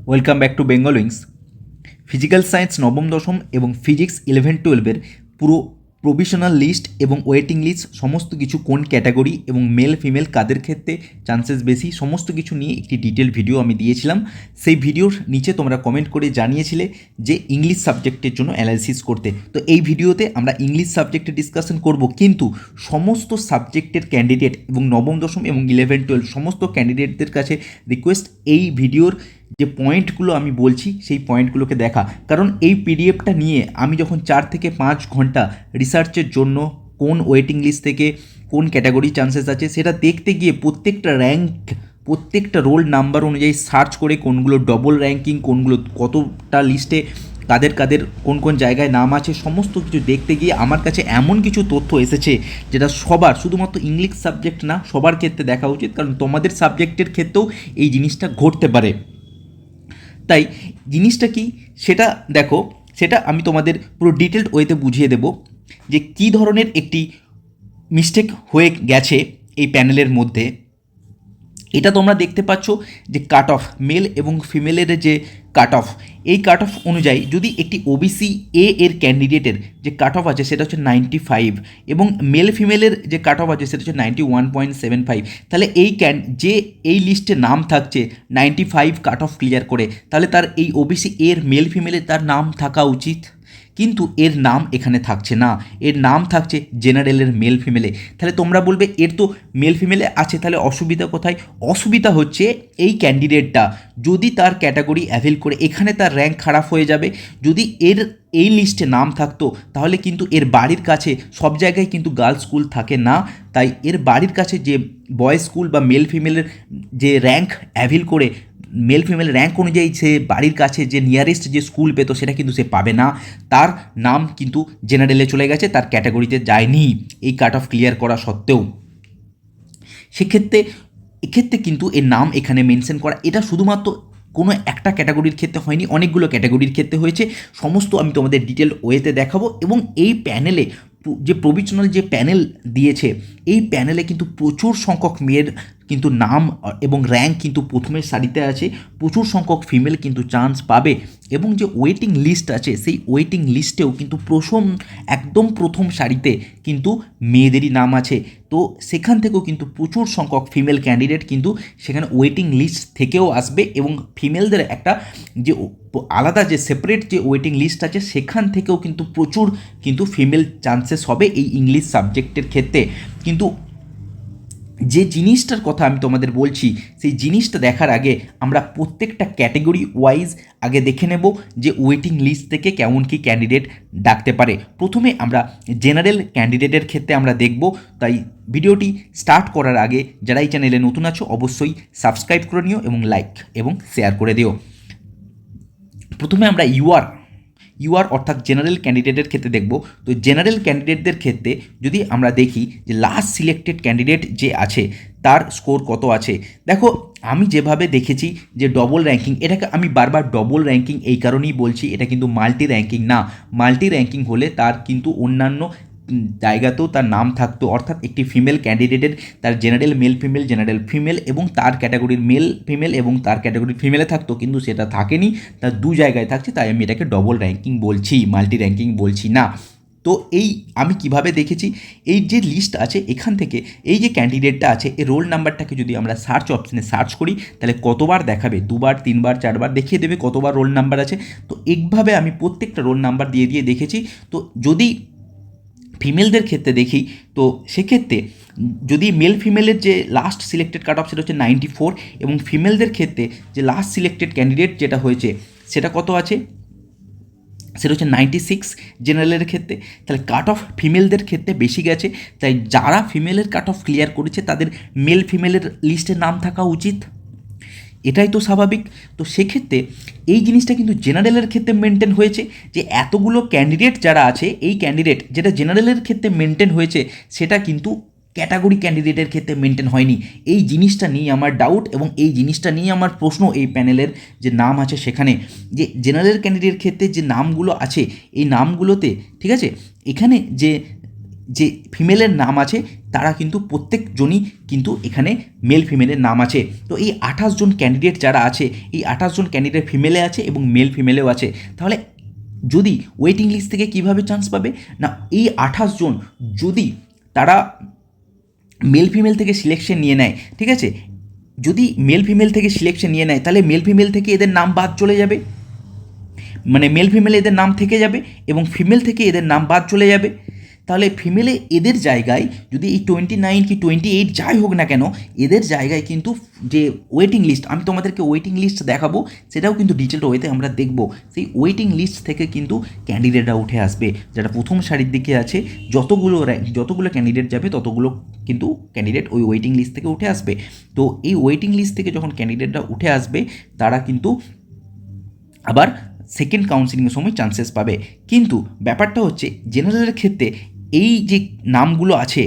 Welcome back to Bengal wings. Physical science নবম দশম এবং ফিজিক্স 11-12 পুরো প্রভিশনাল লিস্ট এবং ওয়েটিং লিস্ট সমস্ত কিছু কোন ক্যাটাগরি এবং মেল ফিমেল কাদের ক্ষেত্রে চান্সেস বেশি সমস্ত কিছু নিয়ে একটি ডিটেল ভিডিও আমি দিয়েছিলাম। সেই ভিডিওর নিচে তোমরা কমেন্ট করে জানিয়েছিলে যে ইংলিশ সাবজেক্টের জন্য অ্যানালিসিস করতে। তো এই ভিডিওতে আমরা ইংলিশ সাবজেক্টে ডিসকাশন করব, কিন্তু সমস্ত সাবজেক্টের ক্যান্ডিডেট এবং নবম দশম এবং 11-12 সমস্ত ক্যান্ডিডেটদের কাছে রিকোয়েস্ট এই ভিডিওর যে পয়েন্টগুলো আমি বলছি সেই পয়েন্টগুলোকে দেখা, কারণ এই পিডিএফটা নিয়ে আমি যখন 4 থেকে 5 ঘন্টা রিসার্চের জন্য কোন ওয়েটিং লিস্ট থেকে কোন ক্যাটাগরি চান্সেস আছে সেটা দেখতে গিয়ে প্রত্যেকটা র্যাঙ্ক প্রত্যেকটা রোল নাম্বার অনুযায়ী সার্চ করে কোনগুলো ডবল র্যাঙ্কিং, কোনগুলো কতটা লিস্টে কাদের কাদের কোন কোন জায়গায় নাম আছে সমস্ত কিছু দেখতে গিয়ে আমার কাছে এমন কিছু তথ্য এসেছে যেটা সবার, শুধুমাত্র ইংলিশ সাবজেক্ট না সবার ক্ষেত্রে দেখা উচিত, কারণ তোমাদের সাবজেক্টের ক্ষেত্রেও এই জিনিসটা ঘটতে পারে। তাই জিনিসটা কি সেটা দেখো, সেটা আমি তোমাদের পুরো ডিটেলড ওয়েতে বুঝিয়ে দেব যে কী ধরনের একটি মিস্টেক হয়ে গেছে এই প্যানেলের মধ্যে। এটা তোমরা দেখতে পাচ্ছ যে কাট অফ মেল এবং ফিমেলের যে কাট অফ, এই কাট অফ অনুযায়ী যদি একটি ওবিসি এর ক্যান্ডিডেটের যে কাট অফ আছে সেটা হচ্ছে 95 এবং মেল ফিমেলের যে কাট অফ আছে সেটা হচ্ছে 91.75, তাহলে যে এই লিস্টে নাম থাকছে 95 কাট অফ ক্লিয়ার করে, তাহলে তার এই ওবিসি এর মেল ফিমেলের তার নাম থাকা উচিত, কিন্তু এর নাম এখানে থাকছে না, এর নাম থাকছে জেনারেলের মেল ফিমেলে। তাহলে তোমরা বলবে এর তো মেল ফিমেলে আছে, তাহলে অসুবিধা কোথায়? অসুবিধা হচ্ছে এই ক্যান্ডিডেটটা যদি তার ক্যাটাগরি অ্যাভেল করে এখানে তার র্যাঙ্ক খারাপ হয়ে যাবে। যদি এর এই লিস্টে নাম থাকতো তাহলে কিন্তু এর বাড়ির কাছে সব জায়গায় কিন্তু গার্লস স্কুল থাকে না, তাই এর বাড়ির কাছে যে বয়েজ স্কুল বা মেল ফিমেলের যে র্যাঙ্ক অ্যাভেল করে মেল ফিমেল র্যাঙ্ক অনুযায়ী সে বাড়ির কাছে যে নিয়ারেস্ট যে স্কুল পেতো সেটা কিন্তু সে পাবে না, তার নাম কিন্তু জেনারেলে চলে গেছে, তার ক্যাটাগরিতে যায়নি এই কাট অফ ক্লিয়ার করা সত্ত্বেও। এক্ষেত্রে কিন্তু এর নাম এখানে মেনশন করা, এটা শুধুমাত্র কোনো একটা ক্যাটাগরির ক্ষেত্রে হয়নি, অনেকগুলো ক্যাটাগরির ক্ষেত্রে হয়েছে। সমস্ত আমি তোমাদের ডিটেল ওয়েতে দেখাবো। এবং এই প্যানেলে যে প্রভিশনাল যে প্যানেল দিয়েছে এই প্যানেলে কিন্তু প্রচুর সংখ্যক মেয়ের কিন্তু নাম এবং র্যাঙ্ক কিন্তু প্রথমের সারিতে আছে, প্রচুর সংখ্যক ফিমেল কিন্তু চান্স পাবে। এবং যে ওয়েটিং লিস্ট আছে সেই ওয়েটিং লিস্টেও কিন্তু একদম প্রথম সারিতে কিন্তু মেয়েদেরই নাম আছে। তো সেখান থেকেও কিন্তু প্রচুর সংখ্যক ফিমেল ক্যান্ডিডেট কিন্তু সেখানে ওয়েটিং লিস্ট থেকেও আসবে, এবং ফিমেলদের একটা যে আলাদা যে সেপারেট যে ওয়েটিং লিস্ট আছে সেখান থেকেও কিন্তু প্রচুর কিন্তু ফিমেল চান্সেস হবে এই ইংলিশ সাবজেক্টের ক্ষেত্রে। কিন্তু যে জিনিসটার কথা আমি তোমাদের বলছি সেই জিনিসটা দেখার আগে আমরা প্রত্যেকটা ক্যাটেগরি ওয়াইজ আগে দেখে নেব যে ওয়েটিং লিস্ট থেকে কেমন কি ক্যান্ডিডেট ডাকতে পারে। প্রথমে আমরা জেনারেল ক্যান্ডিডেটের ক্ষেত্রে আমরা দেখব, তাই ভিডিওটি স্টার্ট করার আগে যারা এই চ্যানেলে নতুন আছো অবশ্যই সাবস্ক্রাইব করে নিও এবং লাইক এবং শেয়ার করে দিও। প্রথমে আমরা ইউআর অর্থাৎ জেনারেল ক্যান্ডিডেটের ক্ষেত্রে দেখব। তো জেনারেল ক্যান্ডিডেটদের ক্ষেত্রে যদি আমরা দেখি যে লাস্ট সিলেক্টেড ক্যান্ডিডেট যে আছে তার স্কোর কত আছে, দেখো আমি যেভাবে দেখেছি যে ডবল র্যাঙ্কিং, এটাকে আমি বারবার ডবল র্যাঙ্কিং এই কারণেই বলছি, এটা কিন্তু মাল্টি র্যাঙ্কিং না। মাল্টি র্যাঙ্কিং হলে তার কিন্তু অন্যান্য জায়গাতেও তার নাম থাকতো, অর্থাৎ একটি ফিমেল ক্যান্ডিডেটের তার জেনারেল জেনারেল ফিমেল এবং তার ক্যাটাগরির মেল ফিমেল এবং তার ক্যাটাগরির ফিমেলে থাকতো, কিন্তু সেটা থাকেনি, তার দু জায়গায় থাকছে, তাই আমি এটাকে ডবল র্যাঙ্কিং বলছি, মাল্টি র্যাঙ্কিং বলছি না। তো এই আমি কিভাবে দেখেছি, এই যে লিস্ট আছে এখান থেকে এই যে ক্যান্ডিডেটটা আছে এই রোল নাম্বারটাকে যদি আমরা সার্চ অপশানে সার্চ করি তাহলে কতবার দেখাবে, 2বার 3বার 4বার দেখিয়ে দেবে কতবার রোল নাম্বার আছে। তো এইভাবে আমি প্রত্যেকটা রোল নাম্বার দিয়ে দিয়ে দেখেছি। তো যদি ফিমেলদের ক্ষেত্রে দেখি তো সেক্ষেত্রে যদি মেল ফিমেলের যে লাস্ট সিলেক্টেড কাট অফ সেটা হচ্ছে 94 এবং ফিমেলদের ক্ষেত্রে যে লাস্ট সিলেক্টেড ক্যান্ডিডেট যেটা হয়েছে সেটা কত আছে, সেটা হচ্ছে 96 জেনারেলের ক্ষেত্রে। তাহলে কাট অফ ফিমেলদের ক্ষেত্রে বেশি গেছে, তাই যারা ফিমেলের কাট অফ ক্লিয়ার করেছে তাদের মেল ফিমেলের লিস্টে নাম থাকা উচিত, এটাই তো স্বাভাবিক। তো সেক্ষেত্রে এই জিনিসটা কিন্তু জেনারেলের ক্ষেত্রে মেনটেন হয়েছে, যে এতগুলো ক্যান্ডিডেট যারা আছে এই ক্যান্ডিডেট যেটা জেনারেলের ক্ষেত্রে মেনটেন হয়েছে সেটা কিন্তু ক্যাটাগরি ক্যান্ডিডেটের ক্ষেত্রে মেনটেন হয়নি। এই জিনিসটা নিয়ে আমার ডাউট এবং এই জিনিসটা নিয়ে আমার প্রশ্ন এই প্যানেলের যে নাম আছে সেখানে, যে জেনারেল ক্যান্ডিডেটের ক্ষেত্রে যে নামগুলো আছে এই নামগুলোতে ঠিক আছে, এখানে যে যে ফিমেলের নাম আছে তারা কিন্তু প্রত্যেকজনই কিন্তু এখানে মেল ফিমেলের নাম আছে। তো এই 28 জন ক্যান্ডিডেট যারা আছে, এই 28 জন ক্যান্ডিডেট ফিমেলে আছে এবং মেল ফিমেলেও আছে। তাহলে যদি ওয়েটিং লিস্ট থেকে কিভাবে চান্স পাবে না, এই 28 জন যদি তারা মেল ফিমেল থেকে সিলেকশন নিয়ে নেয়, ঠিক আছে, যদি মেল ফিমেল থেকে সিলেকশন নিয়ে নেয় তাহলে মেল ফিমেল থেকে এদের নাম বাদ চলে যাবে, মানে মেল ফিমেল এদের নাম থেকে যাবে এবং ফিমেল থেকে এদের নাম বাদ চলে যাবে। তাহলে ফিমেলে এদের জায়গায় যদি এই 29 কি 28 যাই হোক না কেন, এদের জায়গায় কিন্তু যে ওয়েটিং লিস্ট, আমি তোমাদেরকে ওয়েটিং লিস্ট দেখাবো, সেটাও কিন্তু ডিটেলড ওয়েতে আমরা দেখব। সেই ওয়েটিং লিস্ট থেকে কিন্তু ক্যান্ডিডেটরা উঠে আসবে, যারা প্রথম সারির দিকে আছে যতগুলো ক্যান্ডিডেট যাবে ততগুলো কিন্তু ক্যান্ডিডেট ওই ওয়েটিং লিস্ট থেকে উঠে আসবে। তো এই ওয়েটিং লিস্ট থেকে যখন ক্যান্ডিডেটরা উঠে আসবে তারা কিন্তু আবার সেকেন্ড কাউন্সিলিংয়ের সময় চান্সেস পাবে। কিন্তু ব্যাপারটা হচ্ছে জেনারেলের ক্ষেত্রে এই যে নামগুলো আছে,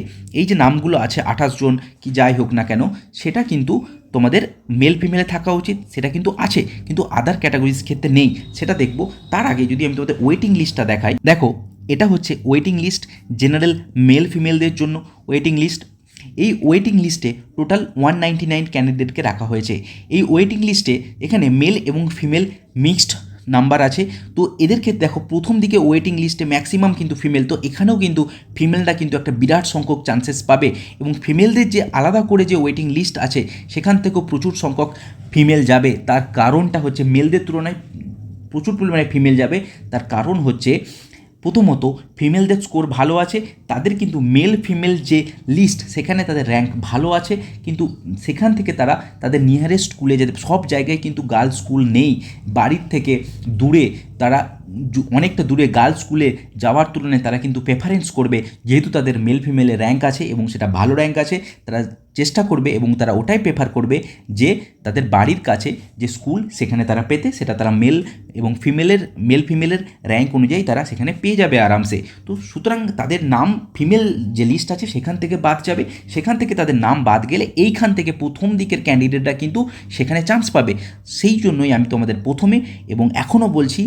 28 জন কি যাই হোক না কেন, সেটা কিন্তু তোমাদের মেল ফিমেলে থাকা উচিত, সেটা কিন্তু আছে, কিন্তু আদার ক্যাটাগরিজ ক্ষেত্রে নেই, সেটা দেখব। তার আগে যদি আমি তোমাদের ওয়েটিং লিস্টটা দেখাই, দেখো এটা হচ্ছে ওয়েটিং লিস্ট জেনারেল মেল ফিমেলদের জন্য ওয়েটিং লিস্ট। এই ওয়েটিং লিস্টে টোটাল 199 ক্যান্ডিডেটকে রাখা হয়েছে। এই ওয়েটিং লিস্টে এখানে মেল এবং ফিমেল মিক্সড নাম্বার আছে। তো এদের ক্ষেত্রে দেখো প্রথম দিকে ওয়েটিং লিস্টে ম্যাক্সিমাম কিন্তু ফিমেল, তো এখানেও কিন্তু ফিমেলরা কিন্তু একটা বিরাট সংখ্যক চান্সেস পাবে এবং ফিমেলদের যে আলাদা করে যে ওয়েটিং লিস্ট আছে সেখান থেকেও প্রচুর সংখ্যক ফিমেল যাবে। তার কারণটা হচ্ছে মেলদের তুলনায় প্রচুর পরিমাণে ফিমেল যাবে। তার কারণ হচ্ছে প্রথমত ফিমেলদের স্কোর ভালো আছে, তাদের কিন্তু মেল ফিমেল যে লিস্ট সেখানে তাদের র্যাঙ্ক ভালো আছে, কিন্তু সেখান থেকে তারা তাদের নিয়ারেস্ট স্কুলে যেতে, সব জায়গায় কিন্তু গার্লস স্কুল নেই, বাড়ির থেকে দূরে তারা অনেকটা দূরে গার্লস স্কুলে যাওয়ার তুলনায় তারা কিন্তু প্রেফারেন্স করবে, যেহেতু তাদের মেল ফিমেলের র্যাঙ্ক আছে এবং সেটা ভালো র্যাঙ্ক আছে, তারা চেষ্টা করবে এবং তারা ওটাই প্রেফার করবে যে তাদের বাড়ির কাছে যে স্কুল সেখানে তারা পেতে, সেটা তারা মেল ফিমেলের র্যাঙ্ক অনুযায়ী তারা সেখানে পেয়ে যাবে আরামসে। তো সুতরাং তাদের নাম ফিমেল যে লিস্ট আছে সেখান থেকে বাদ যাবে, সেখান থেকে তাদের নাম বাদ গেলে এইখান থেকে প্রথম দিকের ক্যান্ডিডেটরা কিন্তু সেখানে চান্স পাবে। সেই জন্যই আমি তোমাদের প্রথমে এবং এখনও বলছি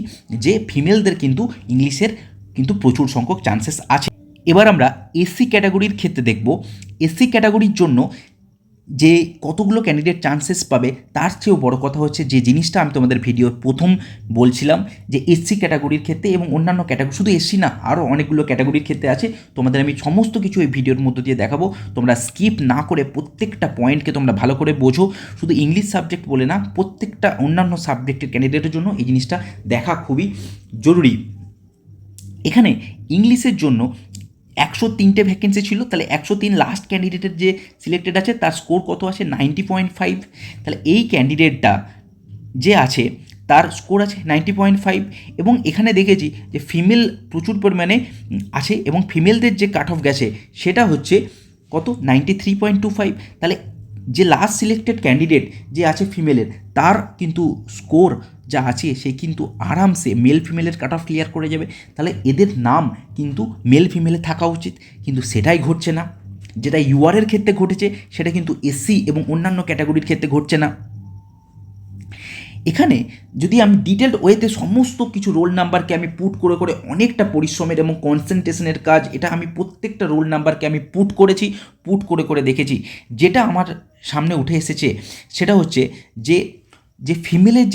যে ফিমেলদের কিন্তু ইংলিশের কিন্তু প্রচুর সংখ্যক চান্সেস আছে। এবার আমরা এসসি ক্যাটাগরির ক্ষেত্রে দেখব। এসসি ক্যাটাগরির জন্য যে কতগুলো ক্যান্ডিডেট চান্সেস পাবে তার চেয়েও বড় কথা হচ্ছে যে জিনিসটা আমি তোমাদের ভিডিওর প্রথম বলছিলাম যে এসসি ক্যাটাগরির ক্ষেত্রে এবং অন্যান্য ক্যাটাগরি, শুধু এসসি না আরও অনেকগুলো ক্যাটাগরির ক্ষেত্রে আছে, তোমাদের আমি সমস্ত কিছু এই ভিডিওর মধ্য দিয়ে দেখাবো। তোমরা স্কিপ না করে প্রত্যেকটা পয়েন্টকে তোমরা ভালো করে বোঝো, শুধু ইংলিশ সাবজেক্ট বলে না, প্রত্যেকটা অন্যান্য সাবজেক্টের ক্যান্ডিডেটের জন্য এই জিনিসটা দেখা খুবই জরুরি। এখানে ইংলিশের জন্য 103টে ভ্যাকেন্সি ছিল, তাহলে 103 লাস্ট ক্যান্ডিডেটের যে সিলেক্টেড আছে তার স্কোর কত আছে 90.5। তাহলে এই ক্যান্ডিডেটটা যে আছে তার স্কোর আছে 90.5 এবং এখানে দেখেছি যে ফিমেল প্রচুর পরিমাণে আছে এবং ফিমেলদের যে কাট অফ গেছে সেটা হচ্ছে কত 93.25। তাহলে যে লাস্ট সিলেক্টেড ক্যান্ডিডেট যে আছে ফিমেলের তার কিন্তু স্কোর যা আছে সে কিন্তু আরামসে মেল ফিমেলের কাট অফ ক্লিয়ার করে যাবে। তাহলে এদের নাম কিন্তু মেল ফিমেলে থাকা উচিত, কিন্তু সেটাই ঘটছে না। যেটা ইউআরের ক্ষেত্রে ঘটেছে সেটা কিন্তু এসসি এবং অন্যান্য ক্যাটাগরির ক্ষেত্রে ঘটছে না। এখানে যদি আমি ডিটেলড ওয়েতে সমস্ত কিছু রোল নাম্বারকে আমি পুট করে করে অনেকটা পরিশ্রমের এবং কনসেন্ট্রেশনের কাজ, এটা আমি প্রত্যেকটা রোল নাম্বারকে আমি পুট করে করে দেখেছি। যেটা আমার সামনে উঠে এসেছে সেটা হচ্ছে যে ফিমেলের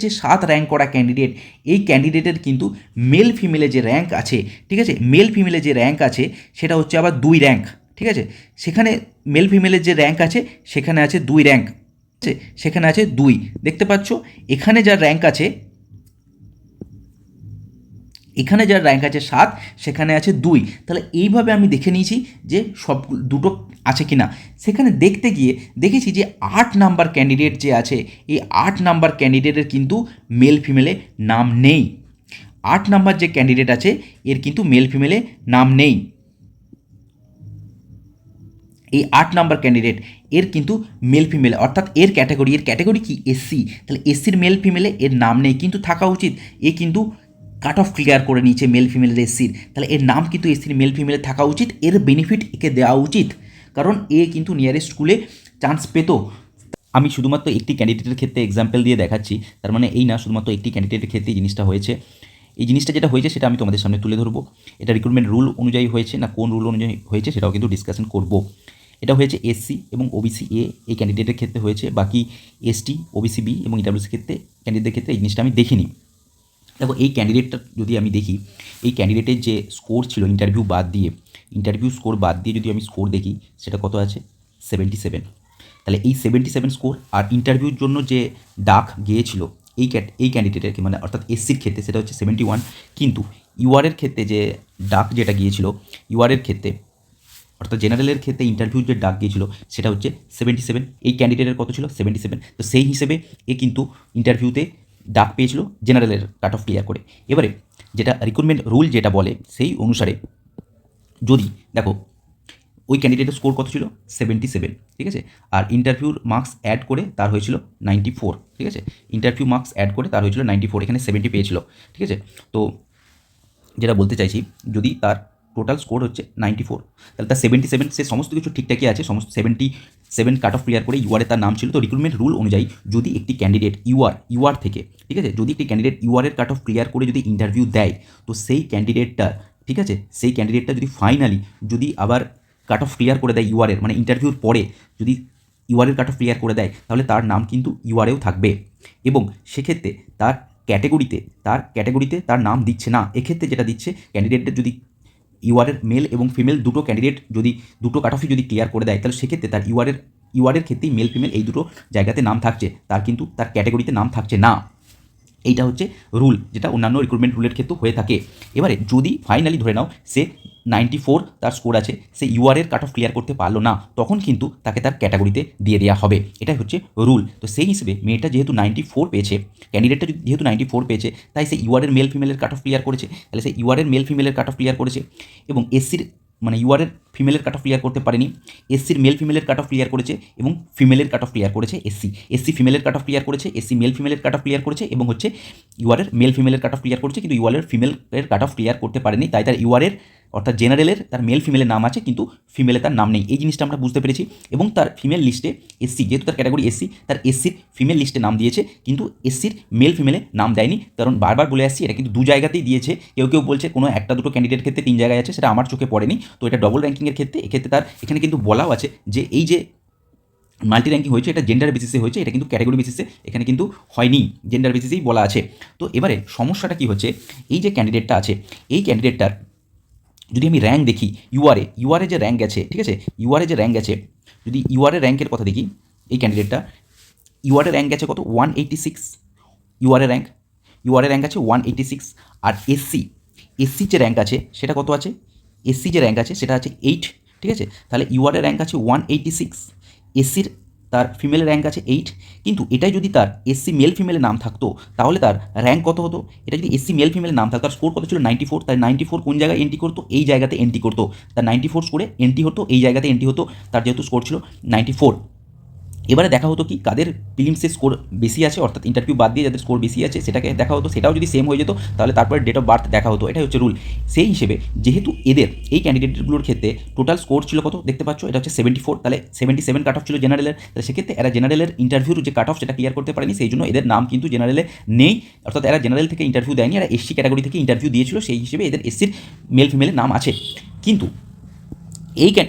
যে 7 র্যাঙ্ক করা ক্যান্ডিডেট, এই ক্যান্ডিডেটের কিন্তু মেল ফিমেলে যে র্যাঙ্ক আছে, ঠিক আছে, মেল ফিমেলে যে র্যাঙ্ক আছে সেটা হচ্ছে আবার 2 র্যাঙ্ক, ঠিক আছে, সেখানে মেল ফিমেলের যে র্যাঙ্ক আছে সেখানে আছে 2 র্যাঙ্ক, সেখানে আছে 2, দেখতে পাচ্ছ এখানে যার র্যাঙ্ক আছে, এখানে যার র্যাঙ্ক আছে 7, সেখানে আছে 2। তাহলে এইভাবে আমি দেখে নিয়েছি যে সব দুটো আছে কি না। সেখানে দেখতে গিয়ে দেখেছি যে 8 নাম্বার ক্যান্ডিডেট যে আছে, এই 8 নাম্বার ক্যান্ডিডেটের কিন্তু মেল ফিমেলে নাম নেই। 8 নাম্বার যে ক্যান্ডিডেট আছে এর কিন্তু মেল ফিমেলে নাম নেই। এই 8 নাম্বার ক্যান্ডিডেট এর কিন্তু মেল ফিমেলে, অর্থাৎ এর ক্যাটাগরি কি এসসি, তাহলে এসসির মেল ফিমেলে এর নাম নেই, কিন্তু থাকা উচিত। এ কিন্তু কাট অফ ক্লিয়ার করে নিয়েছে মেল ফিমেলের এসসির, তাহলে এর নাম কিন্তু এসসির মেল ফিমেলে থাকা উচিত, এর বেনিফিট একে দেওয়া উচিত, কারণ এ কিন্তু নিয়ারেস্ট স্কুলে চান্স পেত। আমি শুধুমাত্র একটি ক্যান্ডিডেটের ক্ষেত্রে এক্সাম্পল দিয়ে দেখাচ্ছি, তার মানে এই না শুধুমাত্র একটি ক্যান্ডিডেটের ক্ষেত্রেই জিনিসটা হয়েছে। এই জিনিসটা যেটা হয়েছে সেটা আমি তোমাদের সামনে তুলে ধরবো। এটা রিক্রুটমেন্ট রুল অনুযায়ী হয়েছে না কোন রুল অনুযায়ী হয়েছে সেটাও কিন্তু ডিসকাশন করব। এটা হয়েছে এসসি এবং ওবিসি এ এই ক্যান্ডিডেটের ক্ষেত্রে হয়েছে, বাকি এসটি, ওবিসি বি এবং ইডাব্লিউসি ক্ষেত্রে ক্যান্ডিডেটের ক্ষেত্রে এই জিনিসটা আমি দেখিনি। দেখো এই ক্যান্ডিডেটটা যদি আমি দেখি, এই ক্যান্ডিডেটের যে স্কোর ছিল ইন্টারভিউ স্কোর বাদ দিয়ে যদি আমি স্কোর দেখি সেটা কত আছে 77। তাহলে এই 77 স্কোর আর ইন্টারভিউর জন্য যে ডাক গিয়েছিল এই ক্যান্ডিডেটের মানে অর্থাৎ এসসির ক্ষেত্রে সেটা হচ্ছে 71, কিন্তু ইউআরের ক্ষেত্রে যে ডাক যেটা গিয়েছিল ইউআরের ক্ষেত্রে অর্থাৎ জেনারেলের ক্ষেত্রে ইন্টারভিউ যে ডাক গিয়েছিল সেটা হচ্ছে 77। এই ক্যান্ডিডেটের কত ছিল 77, তো সেই হিসেবে এ কিন্তু ইন্টারভিউতে ডাক পেয়েছিল জেনারেলের কাট অফ ক্লিয়ার করে। এবারে যেটা রিক্রুটমেন্ট রুল যেটা বলে সেই অনুসারে যদি দেখো ওই ক্যান্ডিডেটের স্কোর কত ছিল 77, ঠিক আছে, আর ইন্টারভিউর মার্কস অ্যাড করে তার হয়েছিল 94, ঠিক আছে, ইন্টারভিউ মার্কস অ্যাড করে তার হয়েছিল 94, এখানে 70 পেয়েছিল, ঠিক আছে। তো যেটা বলতে চাইছি যদি তার টোটাল স্কোর হচ্ছে 94, তাহলে তার 77, সে সমস্ত কিছু ঠিকঠাকই আছে, সমস্ত 77 কাট অফ ক্লিয়ার করে ইউআরে তার নাম ছিল। তো রিক্রুটমেন্ট রুল অনুযায়ী যদি একটি ক্যান্ডিডেট ইউআর থেকে, ঠিক আছে, যদি একটি ক্যান্ডিডেট ইউআরের কাট অফ ক্লিয়ার করে যদি ইন্টারভিউ দেয়, তো সেই ক্যান্ডিডেটটা, ঠিক আছে, সেই ক্যান্ডিডেটটা যদি ফাইনালি যদি আবার কাট অফ ক্লিয়ার করে দেয় ইউআরের, মানে ইন্টারভিউর পরে যদি ইউআরের কাট অফ ক্লিয়ার করে দেয়, তাহলে তার নাম কিন্তু ইউআরেও থাকবে এবং সেক্ষেত্রে তার ক্যাটেগরিতে তার নাম দিচ্ছে না। এক্ষেত্রে যেটা দিচ্ছে ক্যান্ডিডেটদের যদি ইউআরের মেল এবং ফিমেল দুটো ক্যান্ডিডেট যদি দুটো কাট অফই যদি ক্লিয়ার করে দেয়, তাহলে সেক্ষেত্রে তার ইউআরের ক্ষেত্রেই মেল ফিমেল এই দুটো জায়গাতে নাম থাকছে, তার কিন্তু তার ক্যাটেগরিতে নাম থাকছে না। এইটা হচ্ছে রুল, যেটা অন্যান্য রিক্রুটমেন্ট রুলের ক্ষেত্রেও হয়ে থাকে। এবারে যদি ফাইনালি ধরে নাও সে 94 তার স্কোর আছে, সে ইউআরের কাট অফ ক্লিয়ার করতে পারলো না, তখন কিন্তু তাকে তার ক্যাটাগরিতে দিয়ে দেওয়া হবে, এটাই হচ্ছে রুল। তো সেই হিসেবে মেয়েটা যেহেতু 94 পেয়েছে, ক্যান্ডিডেটটা যেহেতু 94 পেয়েছে, তাই সে ইউআরের মেল ফিমেলের কাট অফ ক্লিয়ার করেছে, তাহলে সে ইউআরের মেল ফিমেলের কাট অফ ক্লিয়ার করেছে এবং এসসির মানে ইউআরের ফিমেলের কাট অফ ক্লিয়ার করতে পারেনি, এসসির মেল ফিমেলের কাট অফ ক্লিয়ার করেছে এবং ফিমেলের কাট অফ ক্লিয়ার করেছে এসসি ফিমেলের কাট অফ ক্লিয়ার করেছে, এসসি মেল ফিমেলের কাট অফ ক্লিয়ার করেছে এবং হচ্ছে ইউআরের মেল ফিমেলের কাট অফ ক্লিয়ার করেছে, কিন্তু ইউআরের ফিমেলের কাট অফ ক্লিয়ার করতে পারেনি, তাই তার ইউআরের অর্থাৎ জেনারেলের তার মেল ফিমেলের নাম আছে কিন্তু ফিমেলে তার নাম নেই। এই জিনিসটা আমরা বুঝতে পেরেছি এবং তার ফিমেল লিস্টে এসসি, যেহেতু তার ক্যাটাগরি এসসি, তার এসসির ফিমেল লিস্টে নাম দিয়েছে কিন্তু এসসির মেল ফিমেলে নাম দেয়নি, কারণ বারবার বলে আসছি এটা কিন্তু দু জায়গাতেই দিয়েছে। কেউ বলছে কোনো একটা দুটো ক্যান্ডিডেট ক্ষেত্রে 3 জায়গায় আছে, সেটা আমার চোখে পড়েনি। তো এটা ডবল র্যাঙ্কিংয়ের ক্ষেত্রে এক্ষেত্রে তার এখানে কিন্তু বলাও আছে যে এই যে মাল্টি র্যাঙ্কিং হয়েছে এটা জেন্ডার বেসিসে হয়েছে, এটা কিন্তু ক্যাটাগরি বেসিসে এখানে কিন্তু হয়নি, জেন্ডার বেসিসেই বলা আছে। তো এবারে সমস্যাটা কী হচ্ছে, এই যে ক্যান্ডিডেটটা আছে এই ক্যান্ডিডেটটার যদি আমি র্যাঙ্ক দেখি ইউআরে যে র্যাঙ্ক গেছে, ঠিক আছে, ইউআরে যে র্যাঙ্ক গেছে, যদি ইউআরের র্যাঙ্কের কথা দেখি এই ক্যান্ডিডেটটা ইউআরের র্যাঙ্ক গেছে কত 186, ইউআরের র্যাঙ্ক আছে 186, আর এসসি যে র্যাঙ্ক আছে সেটা কত আছে, এসসি যে র্যাঙ্ক আছে সেটা আছে 8, ঠিক আছে, তাহলে ইউআরের র্যাঙ্ক আছে 186, এসসির তার ফিমেলের র্যাঙ্ক আছে 8, কিন্তু এটাই যদি তার এসসি মেল ফিমেলের নাম থাকতো তাহলে তার র্যাঙ্ক কত হতো, এটা যদি এসসি মেল ফিমেলের নাম থাকতো, তার স্কোর কত ছিল 94, তাই 94 কোন জায়গায় এন্ট্রি করতো, এই জায়গাতে এন্ট্রি করতো, তার 94 স্কোরে এন্ট্রি হতো, এই জায়গাতে এন্ট্রি হতো, তার যেহেতু স্কোর ছিল 94। এবারে দেখা হতো কি কাদের প্রিলিমসের স্কোর বেশি আছে, অর্থাৎ ইন্টারভিউ বাদ দিয়ে যাদের স্কোর বেশি আছে সেটাকে দেখা হতো, সেটাও যদি সেম হয়ে যেত তাহলে তারপরে ডেট অফ বার্থ দেখা হতো, এটাই হচ্ছে রুল। সেই হিসেবে যেহেতু এদের এই ক্যান্ডিডেটগুলোর ক্ষেত্রে টোটাল স্কোর ছিল কত দেখতে পাচ্ছ, এটা হচ্ছে 74, তাহলে 77 কাট অফ ছিল জেনারেলের, তাহলে সেক্ষেত্রে এরা জেনারেলের ইন্টারভিউর যে কাট অফ সেটা ক্লিয়ার করতে পারেনি, সেই জন্য এদের নাম কিন্তু জেনারেলে নেই, অর্থাৎ এরা জেনারেল থেকে ইন্টারভিউ দেয়নি, এরা এসসি ক্যাটাগরি থেকে ইন্টারভিউ দিয়েছিল, সেই হিসেবে এদের এসসির মেল ফিমেলের নাম আছে। কিন্তু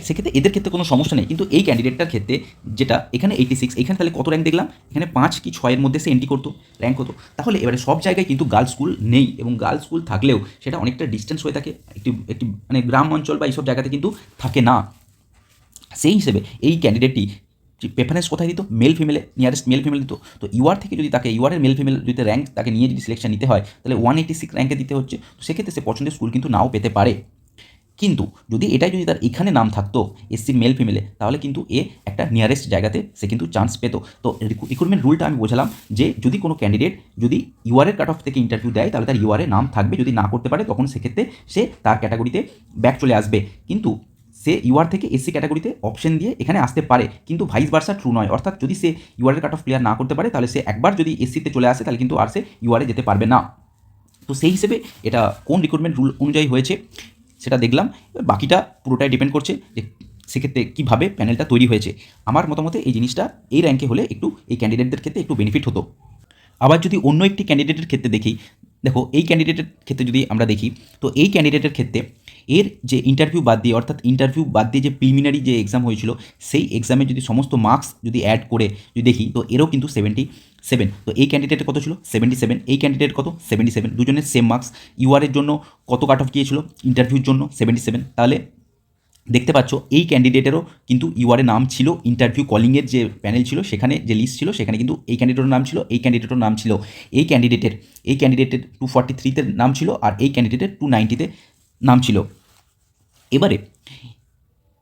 সেক্ষেত্রে এদের ক্ষেত্রে কোনো সমস্যা নেই, কিন্তু এই ক্যান্ডিডেটটার ক্ষেত্রে যেটা এখানে 86, এখানে তাহলে কত র্যাঙ্ক দেখলাম, এখানে 5 কি 6 মধ্যে সে এন্ট্রি করতো, র্যাঙ্ক হতো। তাহলে এবারে সব জায়গায় কিন্তু গার্লস স্কুল নেই এবং গার্লস স্কুল থাকলেও সেটা অনেকটা ডিস্টেন্স হয়ে থাকে, একটি মানে গ্রাম অঞ্চল বা এইসব জায়গাতে কিন্তু থাকে না। সেই হিসেবে এই ক্যান্ডিডেটটি প্রেফারেন্স কোথায় দিত, মেল ফিমেলে, নিয়ারেস্ট মেল ফিমেল দিত। তো ইউআর থেকে যদি তাকে ইউআরের মেল ফিমেল যদি র্যাঙ্ক তাকে নিয়ে যদি সিলেকশন নিতে হয় তাহলে 186 র্যাঙ্কে দিতে হচ্ছে, তো সেক্ষেত্রে সে পছন্দের স্কুল কিন্তু নাও পেতে পারে। কিন্তু যদি এটাই যদি তার এখানে নাম থাকতো এসসির মেল ফিমেলে, তাহলে কিন্তু এ একটা নিয়ারেস্ট জায়গাতে সে কিন্তু চান্স পেত। তো রিক্রুটমেন্ট রুলটা আমি বোঝালাম যে যদি কোনো ক্যান্ডিডেট যদি ইউআরের কাট অফ থেকে ইন্টারভিউ দেয় তাহলে তার ইউআরে নাম থাকবে, যদি না করতে পারে তখন সেক্ষেত্রে সে তার ক্যাটাগরিতে ব্যাক চলে আসবে, কিন্তু সে ইউআর থেকে এসসি ক্যাটাগরিতে অপশন দিয়ে এখানে আসতে পারে, কিন্তু ভাইস ভার্সা ট্রু নয়, অর্থাৎ যদি সে ইউআরের কাট অফ ক্লিয়ার না করতে পারে তাহলে সে একবার যদি এসসিতে চলে আসে তাহলে কিন্তু আর সে ইউআরে যেতে পারবে না। তো সেই হিসেবে এটা কোন রিক্রুটমেন্ট রুল অনুযায়ী হয়েছে সেটা দেখলাম, বাকিটা পুরোটাই ডিপেন্ড করছে যে সেক্ষেত্রে কীভাবে প্যানেলটা তৈরি হয়েছে। আমার মতামতে এই জিনিসটা এই র্যাঙ্কে হলে একটু এই ক্যান্ডিডেটদের ক্ষেত্রে একটু বেনিফিট হতো। আবার যদি অন্য একটি ক্যান্ডিডেটের ক্ষেত্রে দেখি, দেখো এই ক্যান্ডিডেটের ক্ষেত্রে যদি আমরা দেখি, তো এই ক্যান্ডিডেটের ক্ষেত্রে এর যে ইন্টারভিউ বাদ দিয়ে, অর্থাৎ ইন্টারভিউ বাদ দিয়ে যে প্রিলিমিনারি যে এক্সাম হয়েছিল সেই এক্সামে যদি সমস্ত মার্কস যদি অ্যাড করে যদি দেখি, তো এরও কিন্তু 77। তো এই ক্যান্ডিডেটের কত ছিল 77, এই ক্যান্ডিডেট কত 77, দুজনের সেম মার্কস। ইউআরের জন্য কত কাট অফ গিয়েছিল ইন্টারভিউর জন্য 77। তাহলে দেখতে পাচ্ছ এই ক্যান্ডিডেটেরও কিন্তু ইউআরে নাম ছিল, ইন্টারভিউ কলিংয়ের যে প্যানেল ছিল সেখানে যে লিস্ট ছিল সেখানে কিন্তু এই ক্যান্ডিডেটের নাম ছিল, এই ক্যান্ডিডেটের নাম ছিল, এই ক্যান্ডিডেটের 243-তে নাম ছিল, আর এই ক্যান্ডিডেটের 290-তে নাম ছিল। এবারে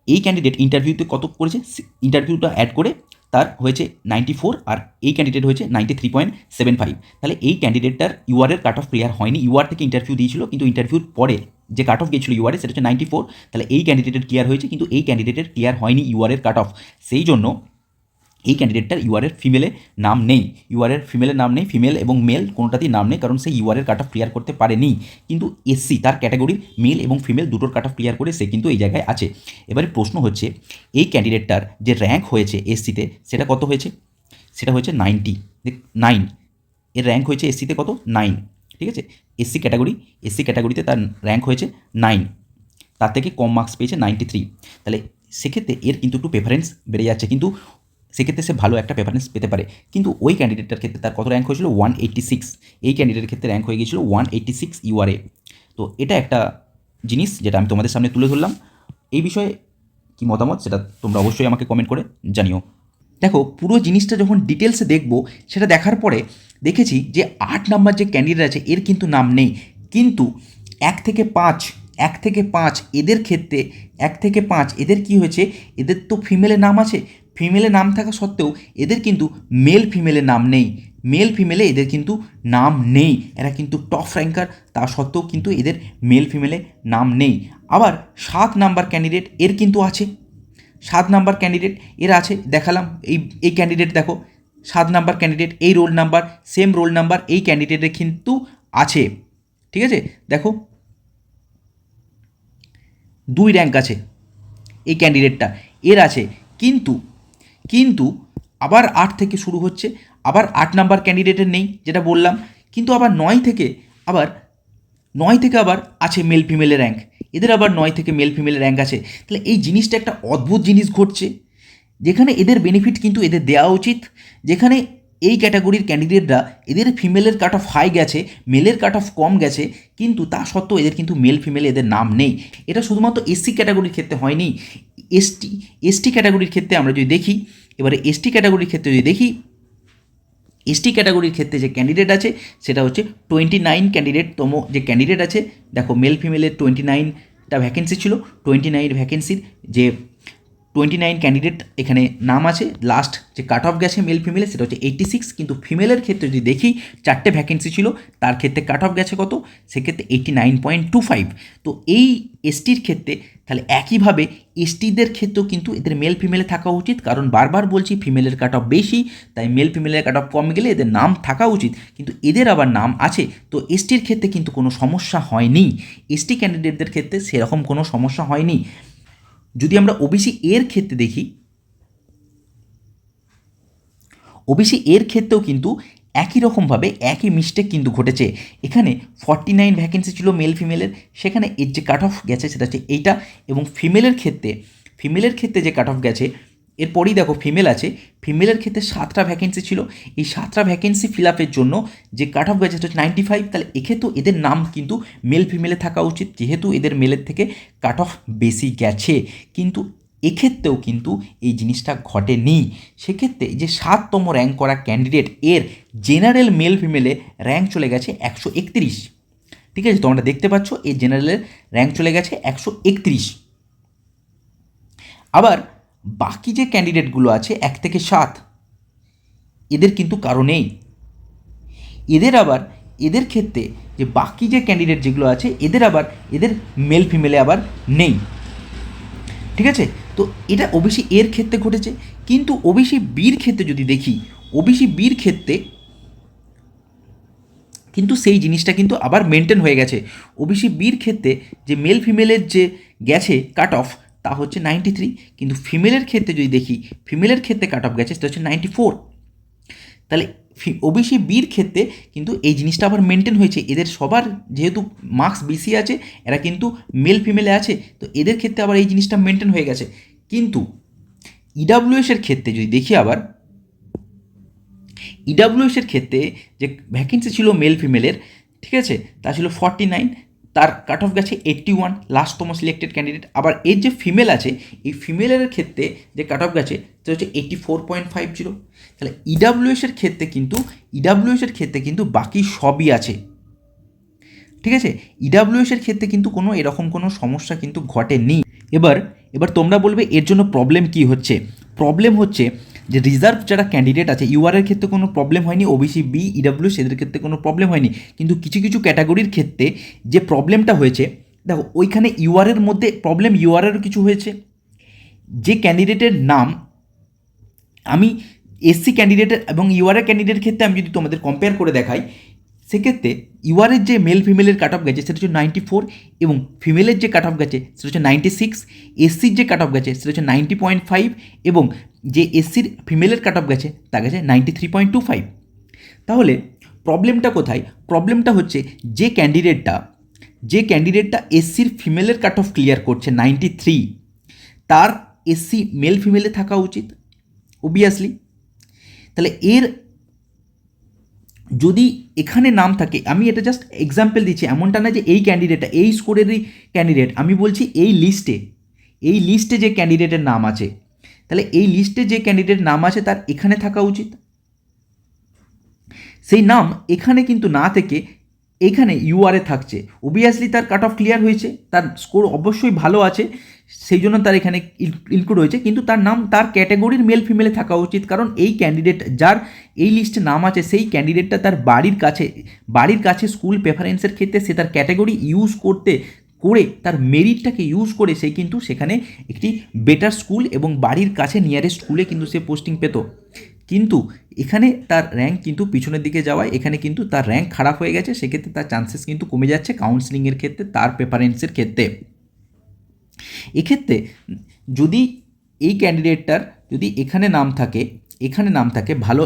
এই ক্যান্ডিডেট ইন্টারভিউতে কত করেছে, ইন্টারভিউটা অ্যাড করে তার হয়েছে 94, আর এই ক্যান্ডিডেট হয়েছে 93.75। তাহলে এই ক্যান্ডিডেটটার ইউআরের কাট অফ ক্লিয়ার হয়নি, ইউআর থেকে ইন্টারভিউ দিয়েছিল কিন্তু ইন্টারভিউর পরে যে কাট অফ গিয়েছিল ইউআরে সেটা হচ্ছে 94। তাহলে এই ক্যান্ডিডেটের ক্লিয়ার হয়েছে কিন্তু এই ক্যান্ডিডেটের ক্লিয়ার হয়নি ইউআরের কাট অফ, সেই জন্য এই ক্যান্ডিডেটটার ইউআরের ফিমেলে নাম নেই, ইউআরের ফিমেলের নাম নেই, ফিমেল এবং মেল কোনোটাতেই নাম নেই, কারণ সে ইউআরের কাট অফ ক্লিয়ার করতে পারেনি। কিন্তু এসসি তার ক্যাটাগরির মেল এবং ফিমেল দুটোর কাট অফ ক্লিয়ার করে সে কিন্তু এই জায়গায় আছে। এবারে প্রশ্ন হচ্ছে এই ক্যান্ডিডেটটার যে র্যাঙ্ক হয়েছে এসসিতে সেটা কত হয়েছে, সেটা হয়েছে 99। এর র্যাঙ্ক হয়েছে এসসিতে কত 9, ঠিক আছে। এসসি ক্যাটাগরিতে তার র্যাঙ্ক হয়েছে 9, তার থেকে কম মার্কস পেয়েছে 93। তাহলে সেক্ষেত্রে এর কিন্তু একটু প্রেফারেন্স বেড়ে যাচ্ছে, কিন্তু সেক্ষেত্রে সে ভালো একটা প্রেফারেন্স পেতে পারে। কিন্তু ওই ক্যান্ডিডেটটার ক্ষেত্রে তার কত র্যাঙ্ক হয়েছিল 186, এই ক্যান্ডিডেটের ক্ষেত্রে র্যাঙ্ক হয়ে গিয়েছিল 186 ইউআরএ। তো এটা একটা জিনিস যেটা আমি তোমাদের সামনে তুলে ধরলাম। এই বিষয়ে কি মতামত সেটা তোমরা অবশ্যই আমাকে কমেন্ট করে জানিও। দেখো পুরো জিনিসটা যখন ডিটেলসে দেখবো, সেটা দেখার পরে দেখেছি যে 8 নাম্বার যে ক্যান্ডিডেট আছে এর কিন্তু নাম নেই, কিন্তু 1 থেকে 5 এদের ক্ষেত্রে 1 থেকে 5 এদের কি হয়েছে, এদের তো ফিমেলের নাম আছে, ফিমেলের নাম থাকা সত্ত্বেও এদের কিন্তু মেল ফিমেলের নাম নেই, মেল ফিমেলে এদের কিন্তু নাম নেই, এরা কিন্তু টপ র্যাঙ্কার, তা সত্ত্বেও কিন্তু এদের মেল ফিমেলে নাম নেই। আবার 7 নাম্বার ক্যান্ডিডেট এর কিন্তু আছে, 7 নাম্বার ক্যান্ডিডেট এর আছে, দেখালাম এই ক্যান্ডিডেট দেখো 7 নাম্বার ক্যান্ডিডেট, এই roll number same roll number এই ক্যান্ডিডেটের কিন্তু আছে, ঠিক আছে। দেখো 2 র্যাঙ্ক আছে এই ক্যান্ডিডেটটা এর আছে, কিন্তু কিন্তু আবার 8 থেকে শুরু হচ্ছে, আবার 8 নাম্বার ক্যান্ডিডেটের নেই যেটা বললাম, কিন্তু আবার 9 থেকে আবার আছে মেল ফিমেলের র্যাঙ্ক, এদের আবার 9 থেকে মেল ফিমেলের র্যাঙ্ক আছে। তাহলে এই জিনিসটা একটা অদ্ভুত জিনিস ঘটছে, যেখানে এদের বেনিফিট কিন্তু এদের দেওয়া উচিত, যেখানে এই ক্যাটাগরির ক্যান্ডিডেটরা এদের ফিমেলের কাট অফ হাই গেছে, মেলের কাট অফ কম গেছে, কিন্তু তা সত্ত্বেও এদের কিন্তু মেল ফিমেলে এদের নাম নেই। এটা শুধুমাত্র এসসি ক্যাটাগরির ক্ষেত্রে হয়নি, এসটি ক্যাটাগরির ক্ষেত্রে আমরা যদি দেখি, এবারে এসটি ক্যাটাগরির ক্ষেত্রে যদি দেখি, এসটি ক্যাটাগরির ক্ষেত্রে যে ক্যান্ডিডেট আছে সেটা হচ্ছে 29 ক্যান্ডিডেটতম যে ক্যান্ডিডেট আছে। দেখো মেল ফিমেলের 29টা ভ্যাকেন্সি ছিল, 29 ভ্যাকেন্সির যে 29 ক্যান্ডিডেট এখানে নাম আছে, লাস্ট যে কাট অফ গেছে মেল ফিমেলে সেটা হচ্ছে 86, কিন্তু ফিমেলের ক্ষেত্রে যদি দেখি 4টে ভ্যাকেন্সি ছিল, তার ক্ষেত্রে কাট অফ গেছে কত, সেক্ষেত্রে 89.25। তো এই এসটির ক্ষেত্রে তাহলে একইভাবে এসটিদের ক্ষেত্রেও কিন্তু এদের মেল ফিমেলে থাকা উচিত, কারণ বারবার বলছি ফিমেলের কাট অফ বেশি, তাই মেল ফিমেলের কাট অফ কম গেলে এদের নাম থাকা উচিত, কিন্তু এদের আবার নাম আছে। তো এসটির ক্ষেত্রে কিন্তু কোনো সমস্যা হয়নি, এসটি ক্যান্ডিডেটদের ক্ষেত্রে সেরকম কোনো সমস্যা হয়নি। যদি আমরা ওবিসি এর ক্ষেত্রে দেখি, ওবিসি এর ক্ষেত্রেও কিন্তু একই রকমভাবে একই মিস্টেক কিন্তু ঘটেছে। এখানে 49 ভ্যাকেন্সি ছিল মেল ফিমেলের, সেখানে এর যে কাট অফ গেছে সেটা হচ্ছে এইটা, এবং ফিমেলের ক্ষেত্রে যে কাট অফ গেছে এরপরেই দেখো ফিমেল আছে, ফিমেলের ক্ষেত্রে 7টা ভ্যাকেন্সি ছিল, এই 7টা ভ্যাকেন্সি ফিল আপের জন্য যে কাট অফ গেছে সেটা হচ্ছে 95। তাহলে এক্ষেত্রেও এদের নাম কিন্তু মেল ফিমেলে থাকা উচিত, যেহেতু এদের মেলের থেকে কাট অফ বেশি গেছে, কিন্তু এক্ষেত্রেও কিন্তু এই জিনিসটা ঘটেনি। সেক্ষেত্রে যে 7তম র্যাঙ্ক করা ক্যান্ডিডেট এর জেনারেল মেল ফিমেলে র্যাঙ্ক চলে গেছে 131, ঠিক আছে, তোমরা দেখতে পাচ্ছ এই জেনারেলের র্যাঙ্ক চলে গেছে 131। আবার বাকি যে ক্যান্ডিডেটগুলো আছে 1 থেকে 7 এদের কিন্তু কারো নেই, এদের ক্ষেত্রে যে বাকি যে ক্যান্ডিডেট যেগুলো আছে এদের মেল ফিমেলে আবার নেই, ঠিক আছে। তো এটা ওবিসি এর ক্ষেত্রে ঘটেছে, কিন্তু ওবিসি বির ক্ষেত্রে যদি দেখি, ওবিসি বির ক্ষেত্রে কিন্তু সেই জিনিসটা কিন্তু আবার মেনটেন হয়ে গেছে। ওবিসি বির ক্ষেত্রে যে মেল ফিমেলের যে গেছে কাট অফ তা হচ্ছে 93, কিন্তু ফিমেলের ক্ষেত্রে যদি দেখি, ফিমেলের ক্ষেত্রে কাট অফ গেছে সেটা হচ্ছে 94। তাহলে ওবিসি বির ক্ষেত্রে কিন্তু এই জিনিসটা আবার মেনটেন হয়েছে, এদের সবার যেহেতু মার্কস বেশি আছে, এরা কিন্তু মেল ফিমেলে আছে, তো এদের ক্ষেত্রে আবার এই জিনিসটা মেনটেন হয়ে গেছে। কিন্তু ইডাব্লিউএসের ক্ষেত্রে যদি দেখি, আবার ইডাব্লিউএসের ক্ষেত্রে যে ভ্যাকেন্সি ছিল মেল ফিমেলের, ঠিক আছে, তা ছিল 49, তার কাট অফ গেছে 81, লাস্টতম সিলেক্টেড ক্যান্ডিডেট। আবার এর যে ফিমেল আছে, এই ফিমেলের ক্ষেত্রে যে কাট অফ গেছে সেটা হচ্ছে 84.50। তাহলে ইডাব্লিউএসের ক্ষেত্রে কিন্তু বাকি সবই আছে, ঠিক আছে। ইডাব্লিউএসের ক্ষেত্রে কিন্তু কোনো এরকম কোনো সমস্যা কিন্তু ঘটেনি। এবার তোমরা বলবে এর জন্য প্রবলেম কি হচ্ছে। প্রবলেম হচ্ছে যে রিজার্ভ যারা ক্যান্ডিডেট আছে, ইউআরের ক্ষেত্রে কোনো প্রবলেম হয়নি, ওবিসি বি, ইডাব্লিউএস এদের ক্ষেত্রে কোনো প্রবলেম হয়নি, কিন্তু কিছু কিছু ক্যাটাগরির ক্ষেত্রে যে প্রবলেমটা হয়েছে, দেখো ওইখানে ইউআরের মধ্যে প্রবলেম, ইউআরেরও কিছু হয়েছে। যে ক্যান্ডিডেটের নাম, আমি এসসি ক্যান্ডিডেটের এবং ইউআরের ক্যান্ডিডেটের ক্ষেত্রে আমি যদি তোমাদের কম্পেয়ার করে দেখাই, সেক্ষেত্রে ইউআরের যে মেল ফিমেলের কাট অফ গেছে সেটা হচ্ছে 94, এবং ফিমেলের যে কাট অফ গেছে সেটা হচ্ছে 96, এসসির যে কাট অফ গেছে সেটা হচ্ছে 90.5, এবং যে এসসির ফিমেলের কাট অফ গেছে তা গেছে 93.25। তাহলে প্রবলেমটা কোথায়? প্রবলেমটা হচ্ছে যে ক্যান্ডিডেটটা এসসির ফিমেলের কাট অফ ক্লিয়ার করছে 93, তার এসসি মেল ফিমেলে থাকা উচিত অবভিয়াসলি। তাহলে এর যদি এখানে নাম থাকে, আমি এটা জাস্ট এক্সাম্পল দিচ্ছি, এমনটা না যে এই ক্যান্ডিডেটটা এই স্কোরেরই ক্যান্ডিডেট, আমি বলছি এই লিস্টে যে ক্যান্ডিডেটের নাম আছে, তাহলে এই লিস্টে যে ক্যান্ডিডেট নাম আছে তার এখানে থাকা উচিত। সেই নাম এখানে কিন্তু না থেকে এখানে ইউআরএ থাকছে, অবভিয়াসলি তার কাট অফ ক্লিয়ার হয়েছে, তার স্কোর অবশ্যই ভালো আছে, সেই জন্য তার এখানে ইনক্লুড হয়েছে, কিন্তু তার নাম তার ক্যাটাগরির মেল ফিমেলে থাকা উচিত, কারণ এই ক্যান্ডিডেট যার এই লিস্টে নাম আছে সেই ক্যান্ডিডেটটা তার বাড়ির কাছে স্কুল প্রেফারেন্সের ক্ষেত্রে সে তার ক্যাটাগরি ইউজ করে তার মেরিটটাকে ইউজ করে সে কিন্তু সেখানে একটি বেটার স্কুল এবং বাড়ির কাছে নিয়ারেস্ট স্কুলে কিন্তু সে পোস্টিং পেত। কিন্তু এখানে তার র্যাঙ্ক কিন্তু পিছনের দিকে যাওয়ায় এখানে কিন্তু তার র্যাঙ্ক খারাপ হয়ে গেছে, সেক্ষেত্রে তার চান্সেস কিন্তু কমে যাচ্ছে কাউন্সিলিংয়ের ক্ষেত্রে, তার প্রেফারেন্সের ক্ষেত্রে। এক্ষেত্রে যদি এই ক্যান্ডিডেটটার যদি এখানে নাম থাকে ভালো,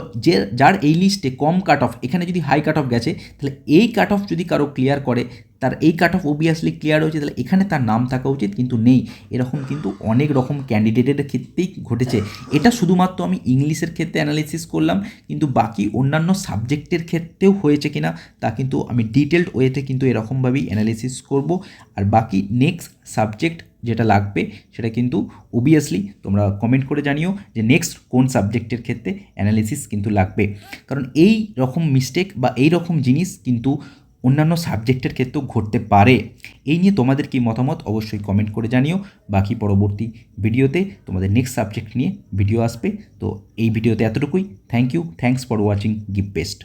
যার এই লিস্টে কম কাট অফ, এখানে যদি হাই কাট অফ গেছে, তাহলে এই কাট অফ যদি কারো ক্লিয়ার করে, তার এই কাট অফ অবভিয়াসলি ক্লিয়ার হয়েছে, তাহলে এখানে তার নাম থাকা উচিত, কিন্তু নেই। এরকম কিন্তু অনেক রকম ক্যান্ডিডেটের ক্ষেত্রেই ঘটেছে। এটা শুধুমাত্র আমি ইংলিশের ক্ষেত্রে অ্যানালিসিস করলাম, কিন্তু বাকি অন্যান্য সাবজেক্টের ক্ষেত্রেও হয়েছে কিনা তা কিন্তু আমি ডিটেলড ওয়েতে কিন্তু এরকমভাবেই অ্যানালিসিস করব। আর বাকি নেক্সট সাবজেক্ট যেটা লাগবে সেটা কিন্তু অবভিয়াসলি তোমরা কমেন্ট করে জানিও যে নেক্সট কোন সাবজেক্টের ক্ষেত্রে অ্যানালিসিস কিন্তু লাগবে, কারণ এই রকম মিস্টেক বা এই রকম জিনিস কিন্তু অন্যান্য সাবজেক্টের ক্ষেত্রেও ঘটতে পারে। এই নিয়ে তোমাদের কি মতামত অবশ্যই কমেন্ট করে জানিও। বাকি পরবর্তী ভিডিওতে তোমাদের নেক্সট সাবজেক্ট নিয়ে ভিডিও আসবে। তো এই ভিডিওতে এতটুকুই। Thank you, thanks for watching, give best.